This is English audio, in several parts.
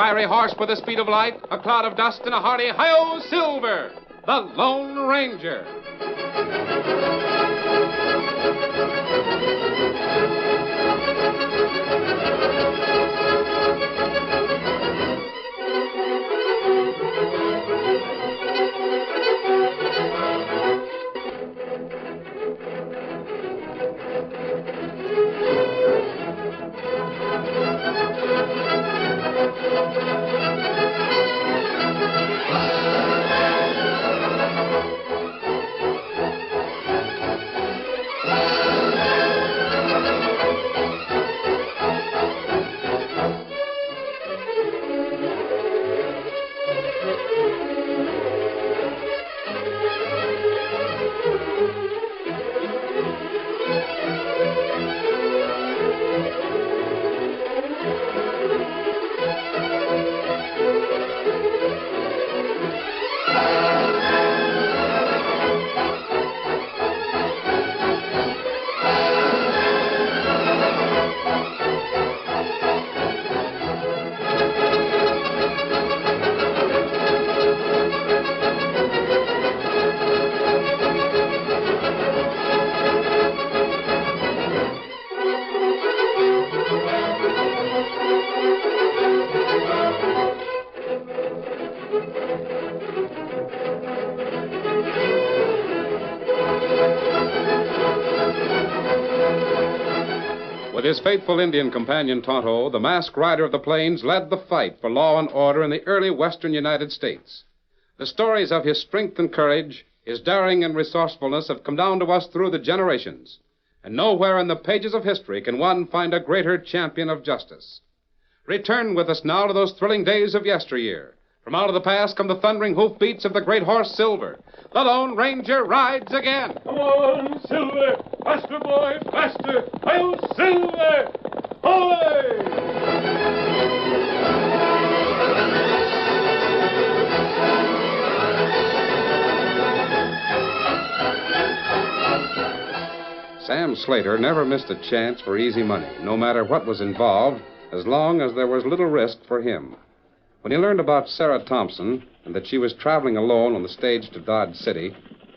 fiery horse with the speed of light, a cloud of dust, and a hearty hi-yo Silver, the Lone Ranger. With his faithful Indian companion, Tonto, the masked rider of the plains led the fight for law and order in the early western United States. The stories of his strength and courage, his daring and resourcefulness have come down to us through the generations. And nowhere in the pages of history can one find a greater champion of justice. Return with us now to those thrilling days of yesteryear. From out of the past come the thundering hoofbeats of the great horse Silver. The Lone Ranger rides again. Come on, Silver! Faster, boy, faster! I'll Silver! Hoy! Sam Slater never missed a chance for easy money, no matter what was involved, as long as there was little risk for him. When he learned about Sarah Thompson and that she was traveling alone on the stage to Dodge City,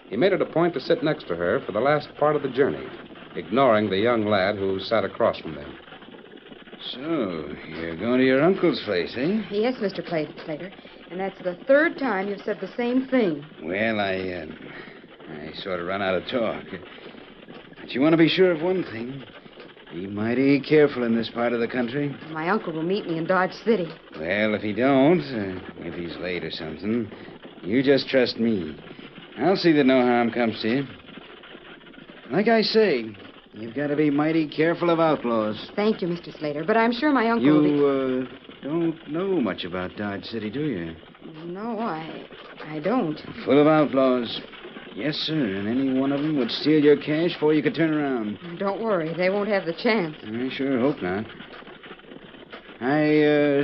he made it a point to sit next to her for the last part of the journey, ignoring the young lad who sat across from them. So, you're going to your uncle's place, eh? Yes, Mr. Slater. And that's the third time you've said the same thing. Well, I sort of run out of talk. But you want to be sure of one thing. Be mighty careful in this part of the country. My uncle will meet me in Dodge City. Well, if he don't, if he's late or something, you just trust me. I'll see that no harm comes to you. Like I say, you've got to be mighty careful of outlaws. Thank you, Mr. Slater, but I'm sure my uncle will be... You, don't know much about Dodge City, do you? No, I don't. Full of outlaws. Yes, sir, and any one of them would steal your cash before you could turn around. Don't worry, they won't have the chance. I sure hope not. I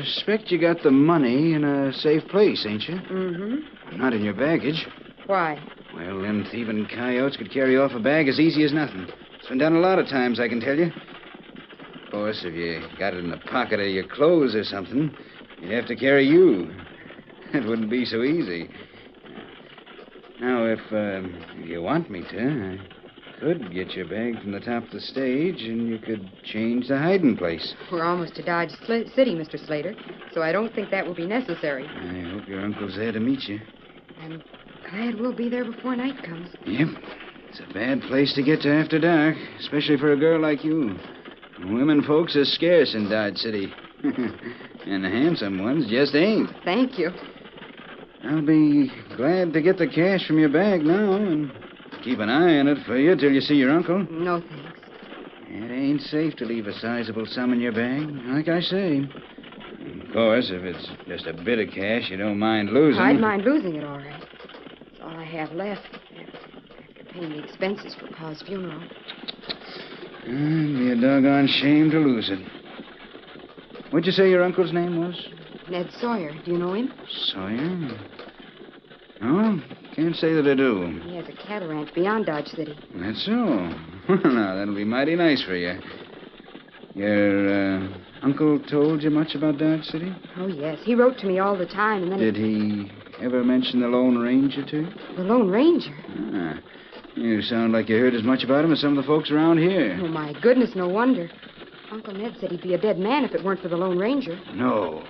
expect you got the money in a safe place, ain't you? Mm-hmm. Not in your baggage. Why? Well, them thieving coyotes could carry off a bag as easy as nothing. It's been done a lot of times, I can tell you. Of course, if you got it in the pocket of your clothes or something, you'd have to carry you. It wouldn't be so easy. Now, if you want me to, I could get your bag from the top of the stage, and you could change the hiding place. We're almost to Dodge City, Mr. Slater, so I don't think that will be necessary. I hope your uncle's there to meet you. I'm glad we'll be there before night comes. Yep. It's a bad place to get to after dark, especially for a girl like you. Women folks are scarce in Dodge City. And the handsome ones just ain't. Thank you. I'll be glad to get the cash from your bag now and keep an eye on it for you till you see your uncle. No, thanks. It ain't safe to leave a sizable sum in your bag, like I say. Of course, if it's just a bit of cash you don't mind losing. I'd mind losing it, all right. It's all I have left after paying the expenses for Pa's funeral. It'd be a doggone shame to lose it. What'd you say your uncle's name was? Ned Sawyer. Do you know him? Sawyer? No, can't say that I do. He has a cattle ranch beyond Dodge City. That's so. Now, that'll be mighty nice for you. You're Uncle told you much about Dodge City? Oh, yes. He wrote to me all the time, and then Did he ever mention the Lone Ranger to you? The Lone Ranger? Ah, you sound like you heard as much about him as some of the folks around here. Oh, my goodness, no wonder. Uncle Ned said he'd be a dead man if it weren't for the Lone Ranger. No.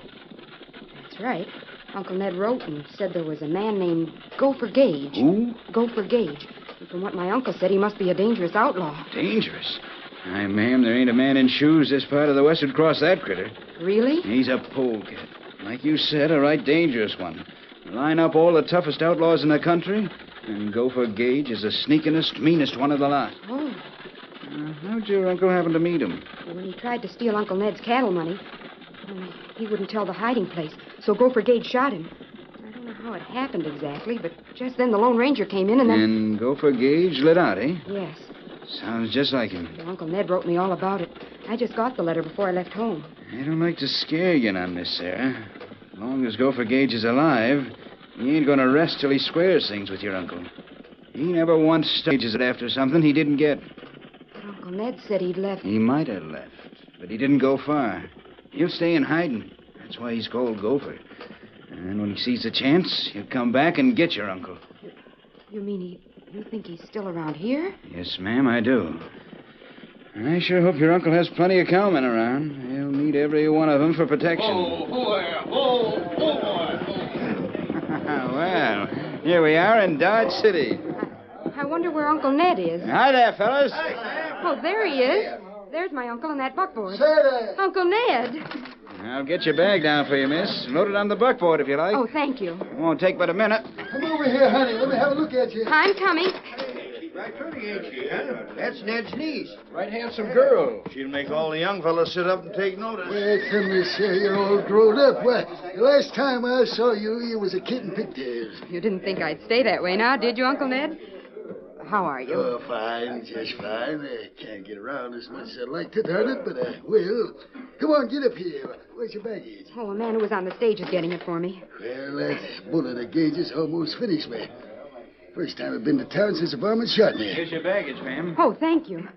That's right. Uncle Ned wrote and said there was a man named Gopher Gage. Who? Gopher Gage. And from what my uncle said, he must be a dangerous outlaw. Dangerous? Aye, ma'am, there ain't a man in shoes this part of the West who'd cross that critter. Really? He's a polecat. Like you said, a right dangerous one. Line up all the toughest outlaws in the country, and Gopher Gage is the sneakingest, meanest one of the lot. Oh. How'd your uncle happen to meet him? When he tried to steal Uncle Ned's cattle money, he wouldn't tell the hiding place, so Gopher Gage shot him. I don't know how it happened exactly, but just then the Lone Ranger came in and then... And Gopher Gage lit out, eh? Yes. Sounds just like him. Well, Uncle Ned wrote me all about it. I just got the letter before I left home. I don't like to scare you none, Miss Sarah. As long as Gopher Gage is alive, he ain't going to rest till he squares things with your uncle. He never once stages it after something he didn't get. But Uncle Ned said he'd left. He might have left, but he didn't go far. He'll stay in hiding. That's why he's called Gopher. And when he sees a chance, he'll come back and get your uncle. You mean you think he's still around here? Yes, ma'am, I do. And I sure hope your uncle has plenty of cowmen around. He'll need every one of them for protection. Well, here we are in Dodge City. I wonder where Uncle Ned is. Hi there, fellas. Oh, there he is. There's my uncle in that buckboard. Say there. Uncle Ned. I'll get your bag down for you, miss. Load it on the buckboard if you like. Oh, thank you. It won't take but a minute. Come over here, honey. Let me have a look at you. I'm coming. Right pretty, ain't she, huh? That's Ned's niece. Right handsome girl. She'll make all the young fellas sit up and take notice. Well, come you say you're all grown up. Why, the last time I saw you, you was a kid in pigtails. You didn't think I'd stay that way now, did you, Uncle Ned? How are you? Oh, fine, just fine. I can't get around as much as I'd like to, darn it, but I will. Come on, get up here. Where's your baggage? Oh, a man who was on the stage is getting it for me. Well, that bullet of Gage's almost finished me. First time I've been to town since the varmint shot me. Here's your baggage, ma'am. Oh, thank you.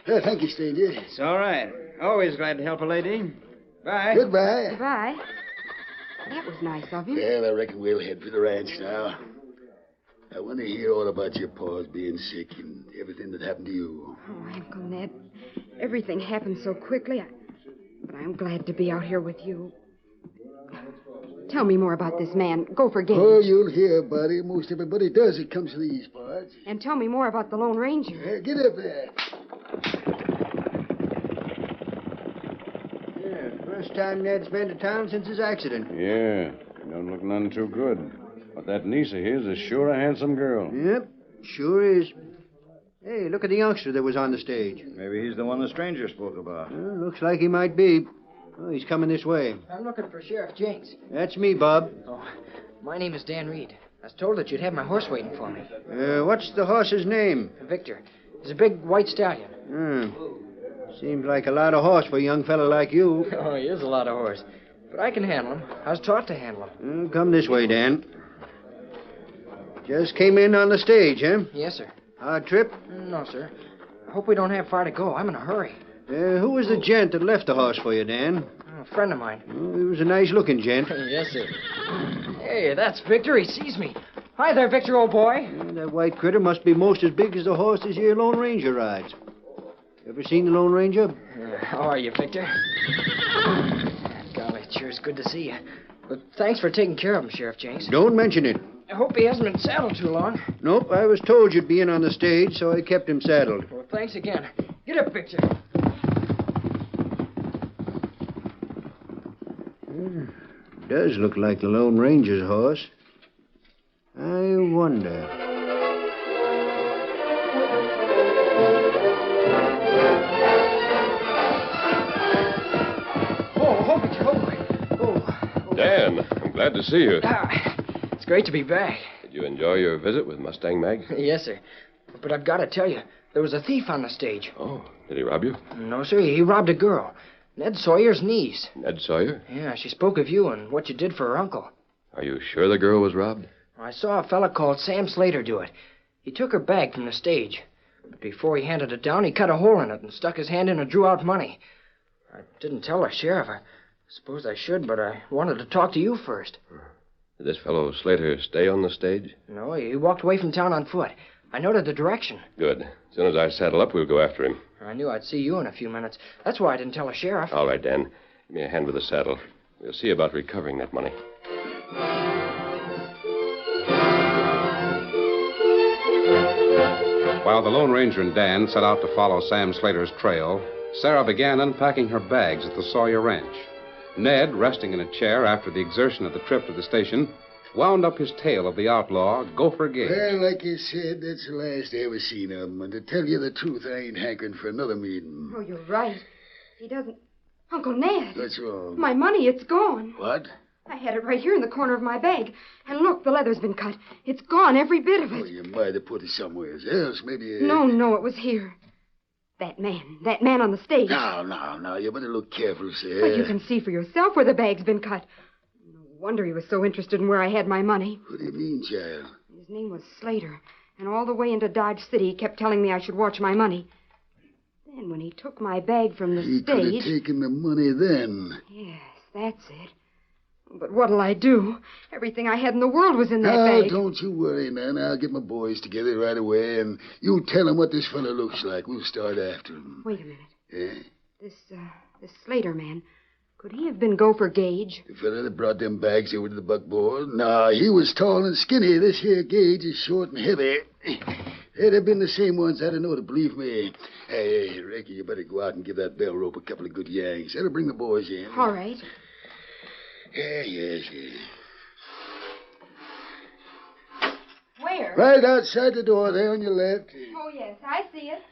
Thank you, stranger. It's all right. Always glad to help a lady. Bye. Goodbye. Goodbye. That was nice of him. Well, I reckon we'll head for the ranch now. I want to hear all about your paws being sick and everything that happened to you. Oh, Uncle Ned, everything happened so quickly. But I'm glad to be out here with you. Tell me more about this man, Gopher Gage. Oh, you'll hear about him. Most everybody does that comes to these parts. And tell me more about the Lone Ranger. Get up there. Yeah, first time Ned's been to town since his accident. Yeah, don't look none too good. But that niece of his is sure a handsome girl. Yep, sure is. Hey, look at the youngster that was on the stage. Maybe he's the one the stranger spoke about. Looks like he might be. Oh, he's coming this way. I'm looking for Sheriff Jenks. That's me, Bob. Oh, my name is Dan Reed. I was told that you'd have my horse waiting for me. What's the horse's name? Victor. He's a big white stallion. Seems like a lot of horse for a young fella like you. Oh, he is a lot of horse. But I can handle him. I was taught to handle him. Come this way, Dan. Just came in on the stage, huh? Yes, sir. Hard trip? No, sir. I hope we don't have far to go. I'm in a hurry. Who was the gent that left the horse for you, Dan? A friend of mine. Oh, he was a nice-looking gent. Yes, sir. Hey, that's Victor. He sees me. Hi there, Victor, old boy. That white critter must be most as big as the horse this here Lone Ranger rides. Ever seen the Lone Ranger? How are you, Victor? Golly, it sure is good to see you. But thanks for taking care of him, Sheriff Jenks. Don't mention it. I hope he hasn't been saddled too long. Nope, I was told you'd be in on the stage, so I kept him saddled. Well, thanks again. Get up, Victor. Does look like the Lone Ranger's horse. I wonder. Oh, Victor, oh. Dan, I'm glad to see you. It's great to be back. Did you enjoy your visit with Mustang Mag? Yes, sir. But I've got to tell you, there was a thief on the stage. Oh, did he rob you? No, sir, he robbed a girl. Ned Sawyer's niece. Ned Sawyer? Yeah, she spoke of you and what you did for her uncle. Are you sure the girl was robbed? I saw a fella called Sam Slater do it. He took her bag from the stage. But before he handed it down, he cut a hole in it and stuck his hand in and drew out money. I didn't tell the sheriff. I suppose I should, but I wanted to talk to you first. Did this fellow Slater stay on the stage? No, he walked away from town on foot. I noted the direction. Good. As soon as I saddle up, we'll go after him. I knew I'd see you in a few minutes. That's why I didn't tell the sheriff. All right, Dan. Give me a hand with the saddle. We'll see about recovering that money. While the Lone Ranger and Dan set out to follow Sam Slater's trail, Sarah began unpacking her bags at the Sawyer Ranch. Ned, resting in a chair after the exertion of the trip to the station, wound up his tale of the outlaw, Gopher Gage. Well, like you said, that's the last I ever seen of him. And to tell you the truth, I ain't hankering for another meeting. Oh, you're right. He doesn't... Uncle Ned. What's wrong? My money, it's gone. What? I had it right here in the corner of my bag. And look, the leather's been cut. It's gone, every bit of Oh, it. you might have put it somewhere else. Maybe... No, it was here. That man on the stage. No. You better look careful, sir. But you can see for yourself where the bag's been cut. No wonder he was so interested in where I had my money. What do you mean, child? His name was Slater. And all the way into Dodge City, he kept telling me I should watch my money. Then when he took my bag from the He could have stage... taken the money then. Yes, that's it. But what'll I do? Everything I had in the world was in that Now, bag. don't you worry, man. I'll get my boys together right away, and you tell them what this fellow looks like. We'll start after him. Wait a minute. Yeah? This Slater man, could he have been Gopher Gage? The fellow that brought them bags over to the buckboard? Nah, he was tall and skinny. This here Gage is short and heavy. They'd have been the same ones, I don't know, to believe me. Hey, Ricky, you better go out and give that bell rope a couple of good yanks. That'll bring the boys in. All right. Yes. Where? Right outside the door there on your left. Oh, yes, I see it.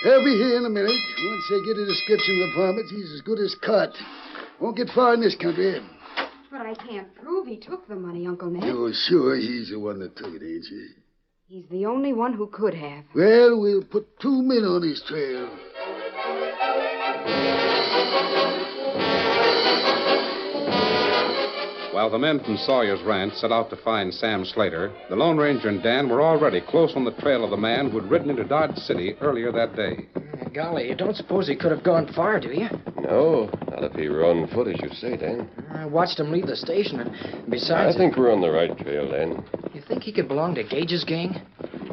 They'll be here in a minute. Once they get a description of the varmint, he's as good as cut. Won't get far in this country. But I can't prove he took the money, Uncle Ned. You're sure he's the one that took it, ain't you? He's the only one who could have. Well, we'll put 2 men on his trail. While the men from Sawyer's Ranch set out to find Sam Slater, the Lone Ranger and Dan were already close on the trail of the man who'd ridden into Dodge City earlier that day. Golly, you don't suppose he could have gone far, do you? No, not if he were on foot, as you say, Dan. I watched him leave the station, and besides... I think we're on the right trail, Dan. You think he could belong to Gage's gang?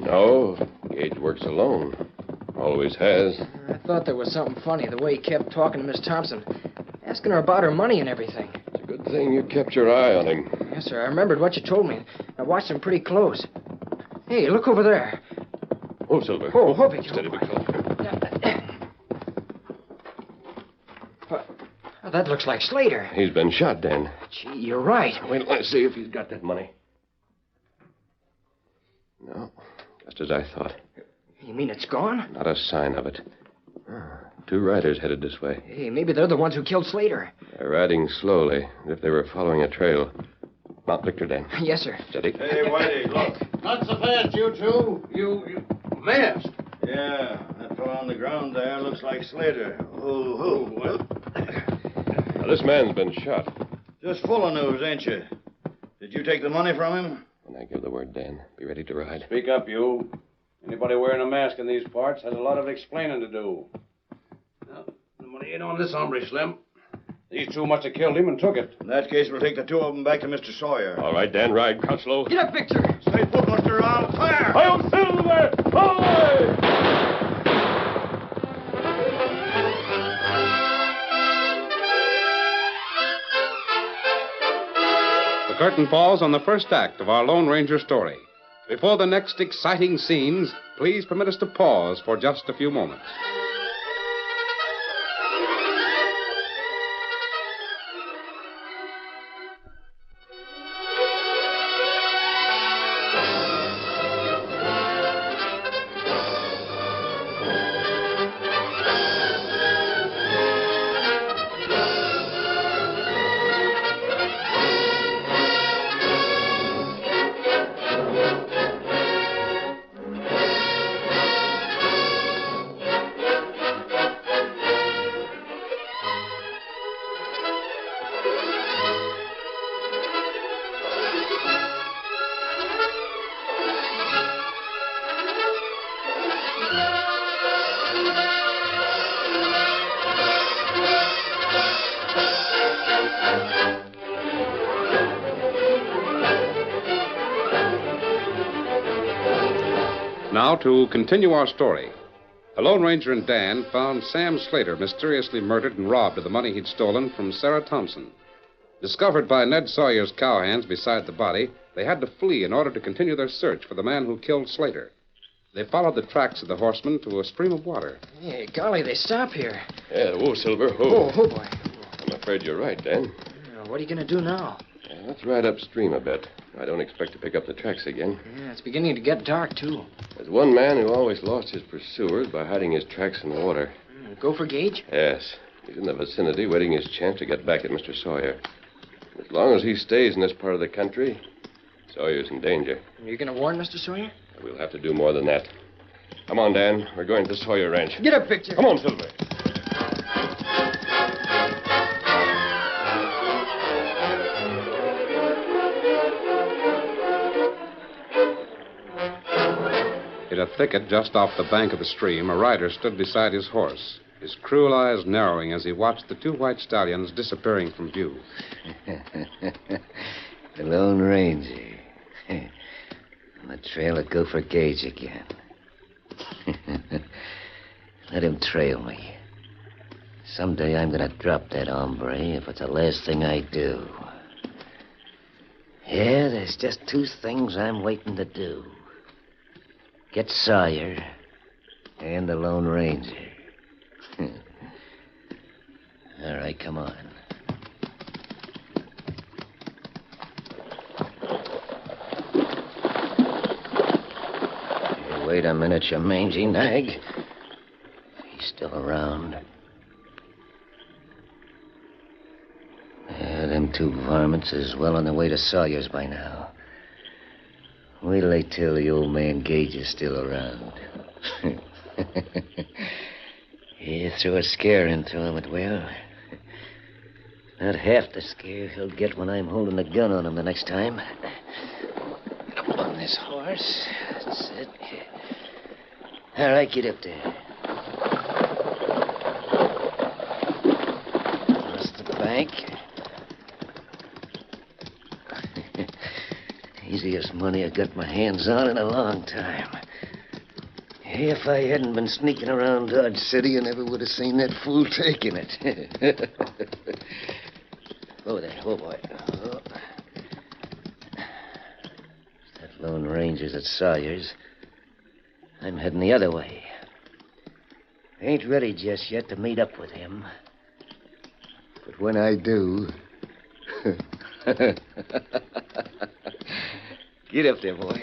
No, Gage works alone. Always has. I thought there was something funny, the way he kept talking to Miss Thompson, asking her about her money and everything. It's a good thing you kept your eye on him. Yes, sir, I remembered what you told me. I watched him pretty close. Hey, look over there. Oh, Silver. Oh, hope he Steady, big fellow. Oh, that looks like Slater. He's been shot, Dan. Gee, you're right. Wait, let's see if he's got that money. No, just as I thought. You mean it's gone? Not a sign of it. 2 riders headed this way. Hey, maybe they're the ones who killed Slater. They're riding slowly, as if they were following a trail. Mount Victor, Dan. Yes, sir. Steady. Hey, Whitey, look. Not so fast, you two. You masked. Yeah, that fellow on the ground there looks like Slater. Oh, well. Now, this man's been shot. Just full of news, ain't you? Did you take the money from him? When I give the word, Dan, be ready to ride. Speak up, you. Anybody wearing a mask in these parts has a lot of explaining to do. Now, the money ain't on this hombre, Slim. These two must have killed him and took it. In that case, we'll take the 2 of them back to Mr. Sawyer. All right, Dan, ride. Crouch low. Get up, Victor. Stay put, Buster. I'll fire. I'll Silver! Away! The curtain falls on the first act of our Lone Ranger story. Before the next exciting scenes, please permit us to pause for just a few moments. Now, to continue our story. The Lone Ranger and Dan found Sam Slater mysteriously murdered and robbed of the money he'd stolen from Sarah Thompson. Discovered by Ned Sawyer's cowhands beside the body, they had to flee in order to continue their search for the man who killed Slater. They followed the tracks of the horseman to a stream of water. Hey, golly, they stop here. Yeah, whoa, Silver, whoa. Oh, boy. I'm afraid you're right, Dan. What are you going to do now? Let's ride upstream a bit. I don't expect to pick up the tracks again. Yeah, it's beginning to get dark, too. There's one man who always lost his pursuers by hiding his tracks in the water. Gopher Gage? Yes. He's in the vicinity waiting his chance to get back at Mr. Sawyer. As long as he stays in this part of the country, Sawyer's in danger. You're going to warn Mr. Sawyer? We'll have to do more than that. Come on, Dan. We're going to the Sawyer Ranch. Get up, Victor. Come on, Silver. In a thicket just off the bank of the stream, a rider stood beside his horse, his cruel eyes narrowing as he watched the two white stallions disappearing from view. The Lone Ranger. On the trail of Gopher Gage again. Let him trail me. Someday I'm going to drop that hombre if it's the last thing I do. Yeah, there's just two things I'm waiting to do. Get Sawyer and the Lone Ranger. All right, come on. Hey, wait a minute, you mangy nag. He's still around. Yeah, them two varmints is well on their way to Sawyer's by now. Wait till they tell the old man Gage is still around. You threw a scare into him, it will. Not half the scare he'll get when I'm holding a gun on him the next time. Get up on this horse. That's it. All right, get up there. Across the bank. Easiest money I got my hands on in a long time. If I hadn't been sneaking around Dodge City, I never would have seen that fool taking it. Oh, there. Oh, boy. Oh. That Lone Ranger's at Sawyer's. I'm heading the other way. Ain't ready just yet to meet up with him. But when I do... Get up there, boy.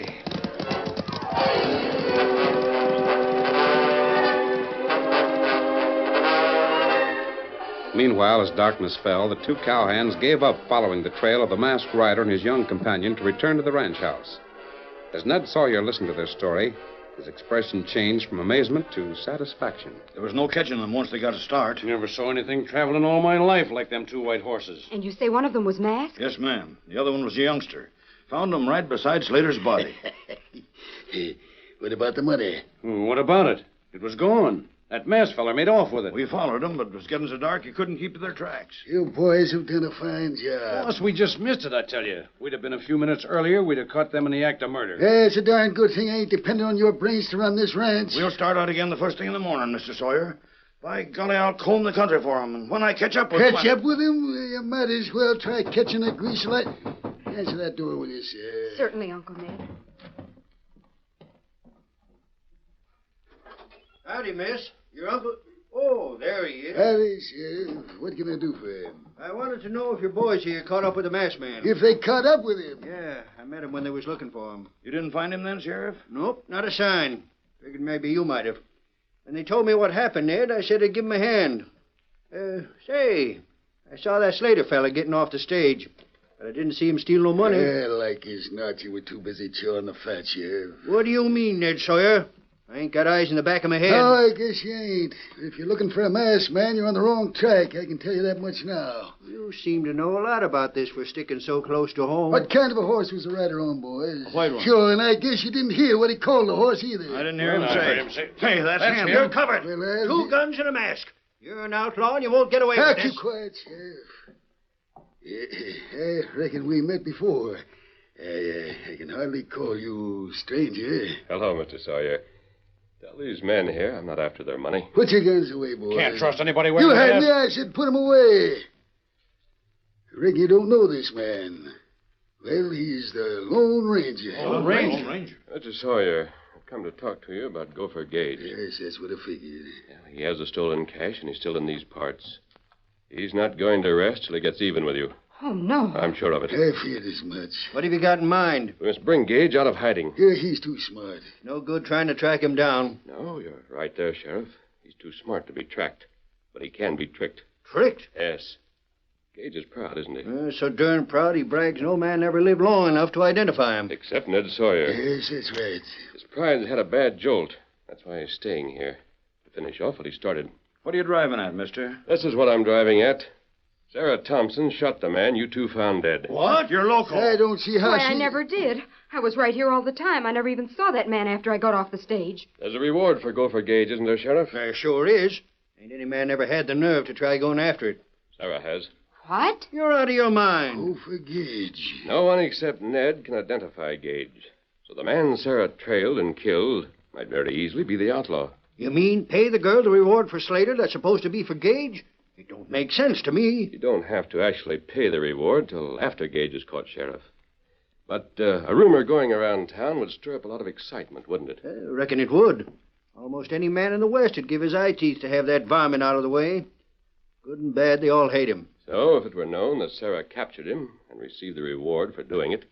Meanwhile, as darkness fell, the two cowhands gave up following the trail of the masked rider and his young companion to return to the ranch house. As Ned Sawyer listened to their story, his expression changed from amazement to satisfaction. There was no catching them once they got a start. Never saw anything traveling all my life like them two white horses. And you say one of them was masked? Yes, ma'am. The other one was a youngster. Found him right beside Slater's body. What about the money? What about it? It was gone. That masked feller made off with it. We followed them, but it was getting so dark you couldn't keep to their tracks. You boys have done a fine job. Boss, we just missed it, I tell you. We'd have been a few minutes earlier, we'd have caught them in the act of murder. Yeah, it's a darn good thing I ain't depending on your brains to run this ranch. We'll start out again the first thing in the morning, Mr. Sawyer. By golly, I'll comb the country for him, and when I catch up with him... Catch up with him? You might as well try catching a grease light. Answer that door, will you, sir? Certainly, Uncle Ned. Howdy, miss. Your uncle... Oh, there he is. Howdy, Sheriff. What can I do for him? I wanted to know if your boys here caught up with the masked man. If they caught up with him? Yeah, I met him when they was looking for him. You didn't find him then, Sheriff? Nope, not a sign. Figured maybe you might have. When they told me what happened, Ned, I said I'd give him a hand. Say, I saw that Slater fella getting off the stage, but I didn't see him steal no money. Yeah, like as not, you were too busy chewing the fat, Sheriff. What do you mean, Ned Sawyer? I ain't got eyes in the back of my head. Oh, I guess you ain't. If you're looking for a masked man, you're on the wrong track. I can tell you that much now. You seem to know a lot about this for sticking so close to home. What kind of a horse was the rider on, boys? A white one. Sure, and I guess you didn't hear what he called the horse either. I didn't hear him I say. heard him say. Hey, that's him. You're covered. Well, Two guns and a mask. You're an outlaw and you won't get away with keep this. quiet, Sheriff. I reckon we met before. I can hardly call you stranger. Hello, Mr. Sawyer. Tell these men here I'm not after their money. Put your guns away, boy. Can't trust anybody You wearing a heard mask. me. I said put 'em away. Rick, you don't know this man. Well, he's the Lone Ranger. Lone Ranger. Mr. Sawyer, I've come to talk to you about Gopher Gage. Yes, that's what I figured. He has the stolen cash, and he's still in these parts. He's not going to rest till he gets even with you. Oh, no. I'm sure of it. I feared as much. What have you got in mind? We must bring Gage out of hiding. Yeah, he's too smart. No good trying to track him down. No, you're right there, Sheriff. He's too smart to be tracked. But he can be tricked. Tricked? Yes. Gage is proud, isn't he? So darn proud he brags no man ever lived long enough to identify him. Except Ned Sawyer. Yes, that's right. His pride's had a bad jolt. That's why he's staying here. To finish off what he started. What are you driving at, mister? This is what I'm driving at. Sarah Thompson shot the man you two found dead. What? You're local. I don't see how Why, she... I never did. I was right here all the time. I never even saw that man after I got off the stage. There's a reward for Gopher Gage, isn't there, Sheriff? There sure is. Ain't any man ever had the nerve to try going after it. Sarah has. What? You're out of your mind. Oh, for Gage. No one except Ned can identify Gage. So the man Sarah trailed and killed might very easily be the outlaw. You mean pay the girl the reward for Slater that's supposed to be for Gage? It don't make sense to me. You don't have to actually pay the reward till after Gage is caught, Sheriff. But a rumor going around town would stir up a lot of excitement, wouldn't it? Reckon it would. Almost any man in the West would give his eye teeth to have that varmint out of the way. Good and bad, they all hate him. So if it were known that Sarah captured him and received the reward for doing it,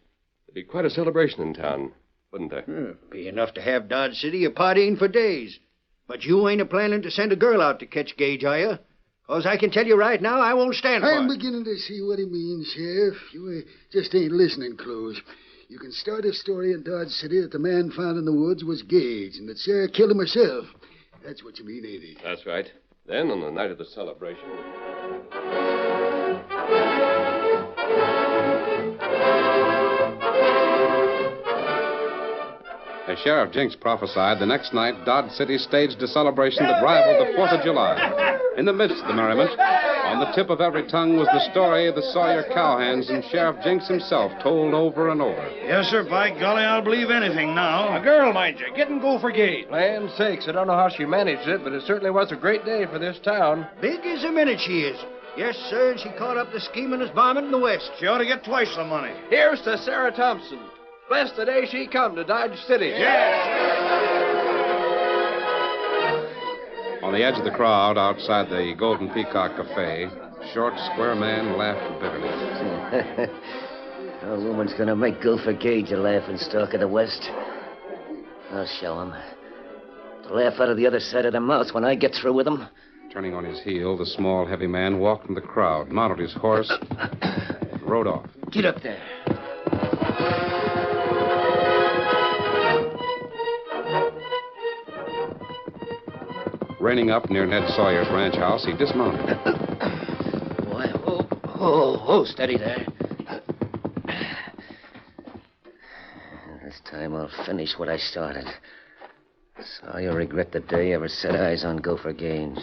there'd be quite a celebration in town, wouldn't there? Be enough to have Dodge City a partying for days. But you ain't a-planning to send a girl out to catch Gage, are you? 'Cause I can tell you right now, I won't stand for I'm it. beginning to see what he means, Sheriff. You just ain't listening close. You can start a story in Dodge City that the man found in the woods was Gage and that Sarah killed him herself. That's what you mean, ain't it? That's right. Then, on the night of the celebration... As Sheriff Jinks prophesied, the next night, Dodge City staged a celebration that rivaled the 4th of July. In the midst of the merriment, on the tip of every tongue was the story of the Sawyer cowhands, and Sheriff Jinks himself told over and over. Yes, sir. By golly, I'll believe anything now. A girl, mind you. Get and go for Gage. Land sakes, I don't know how she managed it, but it certainly was a great day for this town. Big as a minute she is. Yes, sir, and she caught up the schemingest varmint in the West. She ought to get twice the money. Here's to Sarah Thompson. Bless the day she come to Dodge City. On the edge of the crowd outside the Golden Peacock Cafe, a short, square man laughed bitterly. No woman's gonna make Gopher Gage a laughing stock of the West. I'll show him. To laugh out of the other side of the mouth when I get through with him. Turning on his heel, the small, heavy man walked from the crowd, mounted his horse, and rode off. Get up there. Reining up near Ned Sawyer's ranch house, he dismounted. Boy, oh, steady there. This time I'll finish what I started. Sawyer regret the day he ever set eyes on Gopher Gage.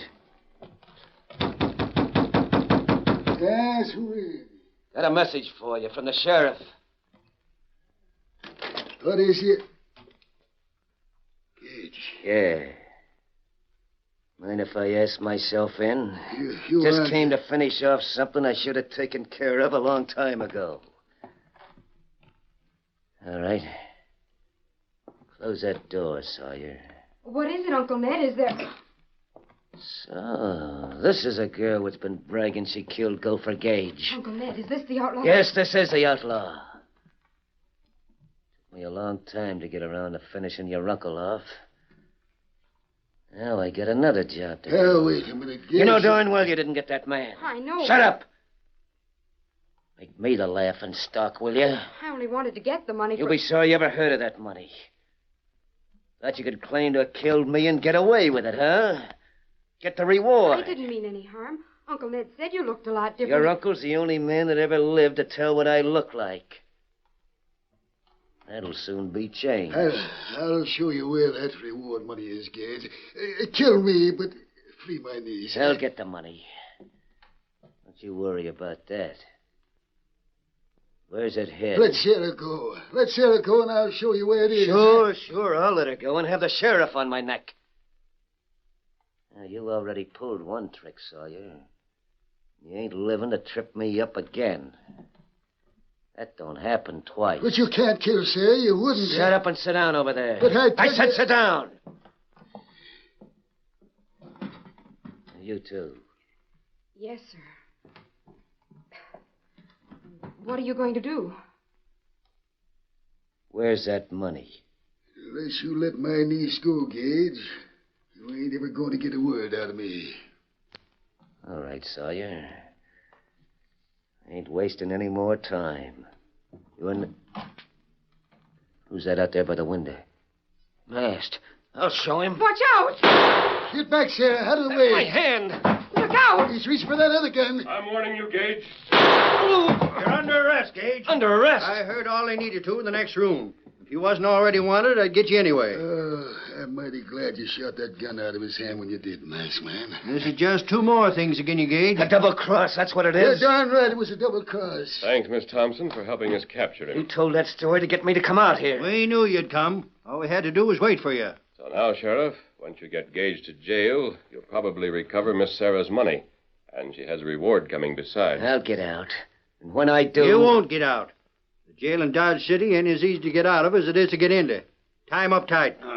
Yes, who is? Got a message for you from the sheriff. What is it? Gage. Yeah. Mind if I ask myself in? You Just came to finish off something I should have taken care of a long time ago. All right. Close that door, Sawyer. What is it, Uncle Ned? Is there... So, this is a girl what's been bragging she killed Gopher Gage. Uncle Ned, is this the outlaw? Yes, this is the outlaw. Took me a long time to get around to finishing your uncle off. Now I got another job to do. Oh, wait a minute. Gage. You know darn well you didn't get that man. I know. Shut up! Make me the laughing stock, will you? I only wanted to get the money You'll for... be sorry you ever heard of that money. Thought you could claim to have killed me and get away with it, huh? Get the reward. I didn't mean any harm. Uncle Ned said you looked a lot different. Your uncle's the only man that ever lived to tell what I look like. That'll soon be changed. I'll show you where that reward money is, Gage. Kill me, but free my niece. I'll get the money. Don't you worry about that. Where's it head? Let Sarah go. Let Sarah go, and I'll show you where it is. Sure, I'll let her go and have the sheriff on my neck. You already pulled one trick, Sawyer. You ain't living to trip me up again. That don't happen twice. But you can't kill, sir. You wouldn't. Shut up and sit down over there. But I said sit down. You too. Yes, sir. What are you going to do? Where's that money? Unless you let my niece go, Gage, you ain't ever going to get a word out of me. All right, Sawyer. Ain't wasting any more time. You and... Who's that out there by the window? Masked. I'll show him. Watch out! Get back, sir. Out of the way. My hand. Look out! He's reaching for that other gun. I'm warning you, Gage. You're under arrest, Gage. Under arrest? I heard all I needed to in the next room. If you wasn't already wanted, I'd get you anyway. I'm mighty glad you shot that gun out of his hand when you did, masked man. This is just two more things again, you, Gage. A double cross, that's what it You're is. darn right it was a double cross. Thanks, Miss Thompson, for helping us capture him. You told that story to get me to come out here. We knew you'd come. All we had to do was wait for you. So now, Sheriff, once you get Gage to jail, you'll probably recover Miss Sarah's money. And she has a reward coming besides. I'll get out. And when I do... You won't get out. The jail in Dodge City ain't as easy to get out of as it is to get into. Tie him up tight. Well,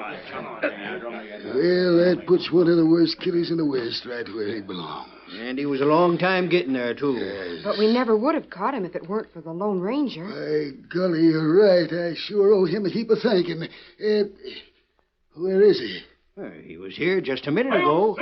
that puts one of the worst killers in the West right where he belongs. And he was a long time getting there, too. Yes. But we never would have caught him if it weren't for the Lone Ranger. By golly, you're right. I sure owe him a heap of thanking. Where is he? Well, he was here just a minute ago.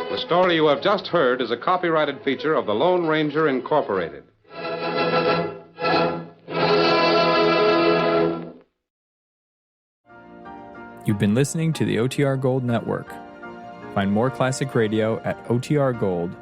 The story you have just heard is a copyrighted feature of the Lone Ranger Incorporated. You've been listening to the OTR Gold Network. Find more classic radio at otrgold.com.